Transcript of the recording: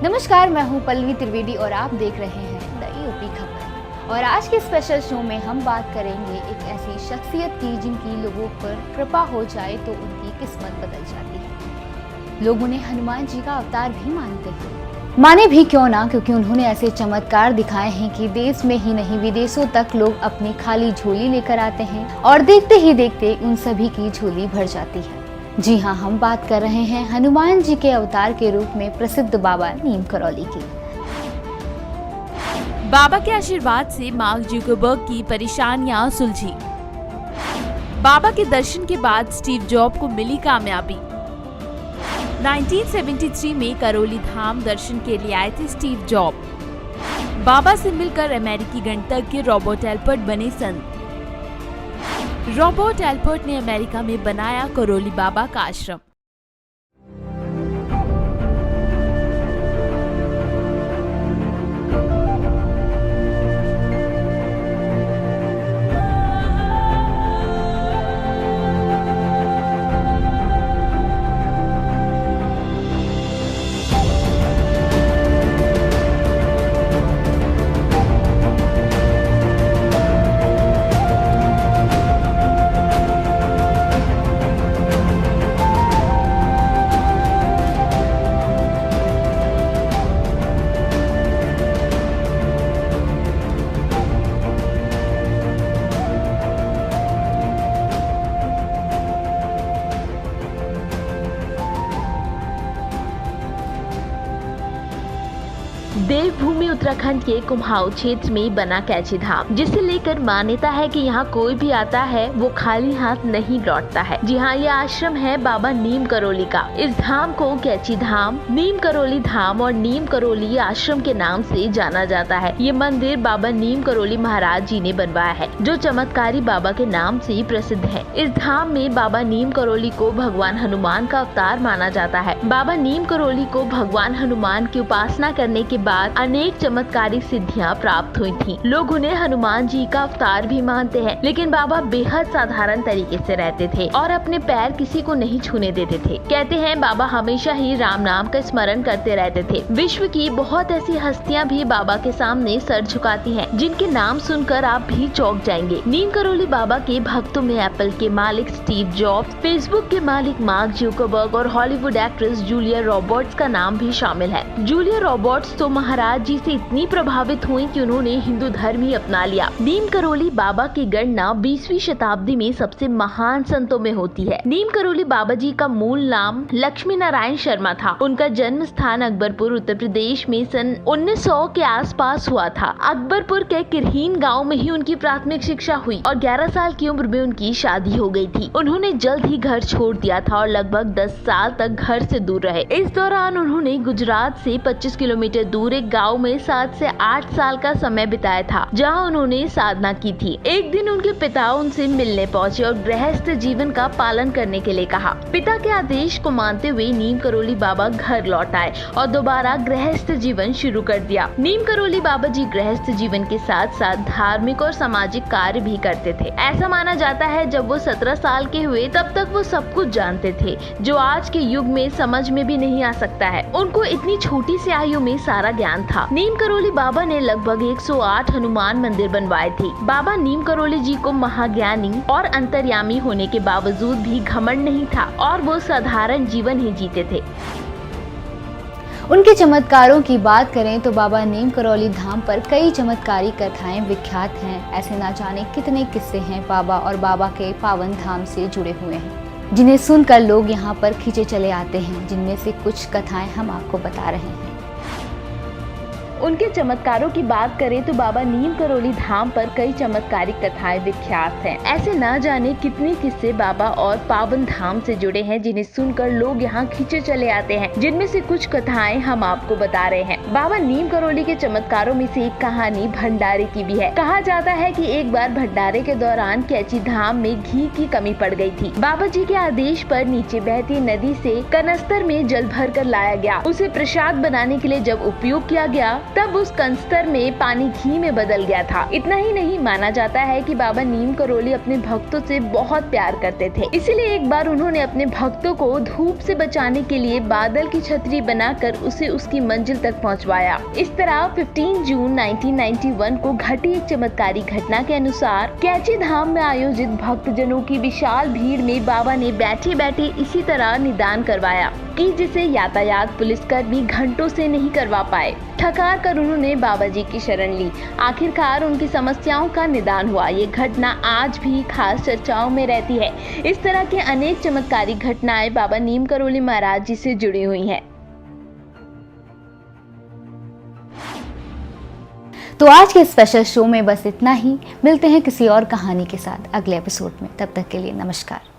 नमस्कार, मैं हूं पल्लवी त्रिवेदी और आप देख रहे हैं द यूपी खबर। और आज के स्पेशल शो में हम बात करेंगे एक ऐसी शख्सियत की जिनकी लोगों पर कृपा हो जाए तो उनकी किस्मत बदल जाती है। लोग उन्हें हनुमान जी का अवतार भी मानते हैं। माने भी क्यों ना, क्योंकि उन्होंने ऐसे चमत्कार दिखाए हैं कि देश में ही नहीं विदेशों तक लोग अपनी खाली झोली लेकर आते हैं और देखते ही देखते उन सभी की झोली भर जाती है। जी हाँ, हम बात कर रहे हैं हनुमान जी के अवतार के रूप में प्रसिद्ध बाबा नीम करौली की। बाबा के आशीर्वाद से मार्क जुकरबर्ग की परेशानियां सुलझी। बाबा के दर्शन के बाद स्टीव जॉब को मिली कामयाबी। 1973 में करौली धाम दर्शन के लिए आए थे स्टीव जॉब। बाबा से मिलकर अमेरिकी गणितज्ञ रॉबर्ट एल्पर्ट बने संत। रॉबर्ट एल्पर्ट ने अमेरिका में बनाया करौली बाबा का आश्रम। देवभूमि उत्तराखंड के कुमाऊं क्षेत्र में बना कैची धाम, जिसे लेकर मान्यता है कि यहाँ कोई भी आता है वो खाली हाथ नहीं लौटता है। जी हाँ, ये आश्रम है बाबा नीम करौली का। इस धाम को कैची धाम, नीम करौली धाम और नीम करौली आश्रम के नाम से जाना जाता है। ये मंदिर बाबा नीम करौली महाराज जी ने बनवाया है, जो चमत्कारी बाबा के नाम से प्रसिद्ध है। इस धाम में बाबा नीम करौली को भगवान हनुमान का अवतार माना जाता है। बाबा नीम करौली को भगवान हनुमान की उपासना करने के बाद अनेक चमत्कारी सिद्धियां प्राप्त हुई थी। लोग उन्हें हनुमान जी का अवतार भी मानते हैं, लेकिन बाबा बेहद साधारण तरीके से रहते थे और अपने पैर किसी को नहीं छूने देते थे। कहते हैं बाबा हमेशा ही राम नाम का स्मरण करते रहते थे। विश्व की बहुत ऐसी हस्तियां भी बाबा के सामने सर झुकाती हैं, जिनके नाम सुनकर आप भी चौंक जाएंगे। नीम करौली बाबा के भक्तों में एप्पल के मालिक स्टीव जॉब्स, फेसबुक के मालिक मार्क जुकरबर्ग और हॉलीवुड एक्ट्रेस जूलिया रॉबर्ट्स का नाम भी शामिल है। जूलिया रॉबर्ट्स तो महाराज जी से इतनी प्रभावित हुई कि उन्होंने हिंदू धर्म ही अपना लिया। नीम करौली बाबा की गणना 20वीं शताब्दी में सबसे महान संतों में होती है। नीम करौली बाबा जी का मूल नाम लक्ष्मी नारायण शर्मा था। उनका जन्म स्थान अकबरपुर उत्तर प्रदेश में सन 1900 के आसपास हुआ था। अकबरपुर के किरहीन गाँव में ही उनकी प्राथमिक शिक्षा हुई और 11 साल की उम्र में उनकी शादी हो गई थी। उन्होंने जल्द ही घर छोड़ दिया था और लगभग 10 साल तक घर से दूर रहे। इस दौरान उन्होंने गुजरात से 25 किलोमीटर दूर एक गांव में 7 से 8 साल का समय बिताया था, जहां उन्होंने साधना की थी। एक दिन उनके पिता उनसे मिलने पहुंचे और गृहस्थ जीवन का पालन करने के लिए कहा। पिता के आदेश को मानते हुए नीम करौली बाबा घर लौट आए और दोबारा गृहस्थ जीवन शुरू कर दिया। नीम करौली बाबा जी गृहस्थ जीवन के साथ साथ धार्मिक और सामाजिक कार्य भी करते थे। ऐसा माना जाता है जब वो 17 साल के हुए तब तक वो सब कुछ जानते थे, जो आज के युग में समझ में भी नहीं आ सकता है। उनको इतनी छोटी सी आयु में सारा ज्ञान था। नीम करौली बाबा ने लगभग 108 हनुमान मंदिर बनवाए थे। बाबा नीम करौली जी को महाज्ञानी और अंतर्यामी होने के बावजूद भी घमंड नहीं था और वो साधारण जीवन ही जीते थे। उनके चमत्कारों की बात करें तो बाबा नीम करौली धाम पर कई चमत्कारी कथाएं विख्यात हैं। ऐसे ना जाने कितने किस्से हैं बाबा और बाबा के पावन धाम से जुड़े हुए हैं, जिन्हें सुनकर लोग यहाँ पर खींचे चले आते हैं। जिनमें से कुछ कथाएं हम आपको बता रहे हैं। उनके चमत्कारों की बात करें तो बाबा नीम करौली धाम पर कई चमत्कारिक कथाएं विख्यात हैं। ऐसे ना जाने कितने किस्से बाबा और पावन धाम से जुड़े हैं, जिन्हें सुनकर लोग यहाँ खींचे चले आते हैं। जिनमें से कुछ कथाएं हम आपको बता रहे हैं। बाबा नीम करौली के चमत्कारों में से एक कहानी भंडारे की भी है। कहा जाता है कि एक बार भंडारे के दौरान कैची धाम में घी की कमी पड़ गई थी। बाबा जी के आदेश पर नीचे बहती नदी से कनस्तर में जल भर कर लाया गया। उसे प्रसाद बनाने के लिए जब उपयोग किया गया तब उस कंस्तर में पानी घी में बदल गया था। इतना ही नहीं, माना जाता है कि बाबा नीम करोली अपने भक्तों से बहुत प्यार करते थे, इसलिए एक बार उन्होंने अपने भक्तों को धूप से बचाने के लिए बादल की छतरी बनाकर उसे उसकी मंजिल तक पहुंचवाया। इस तरह 15 जून 1991 को घटी एक चमत्कारी घटना के अनुसार कैची धाम में आयोजित भक्तजनों की विशाल भीड़ में बाबा ने बैठे बैठे इसी तरह निदान करवाया कि जिसे यातायात पुलिसकर्मी घंटों से नहीं करवा पाए। ठकार कर उन्होंने बाबा जी की शरण ली। आखिरकार उनकी समस्याओं का निदान हुआ। ये घटना आज भी खास चर्चाओं में रहती है। इस तरह के अनेक चमत्कारी घटनाएं बाबा नीम करोली महाराज जी से जुड़ी हुई हैं। तो आज के स्पेशल शो में बस इतना ही। मिलते हैं किसी और कहानी के साथ अगले एपिसोड में। तब तक के लिए नमस्कार।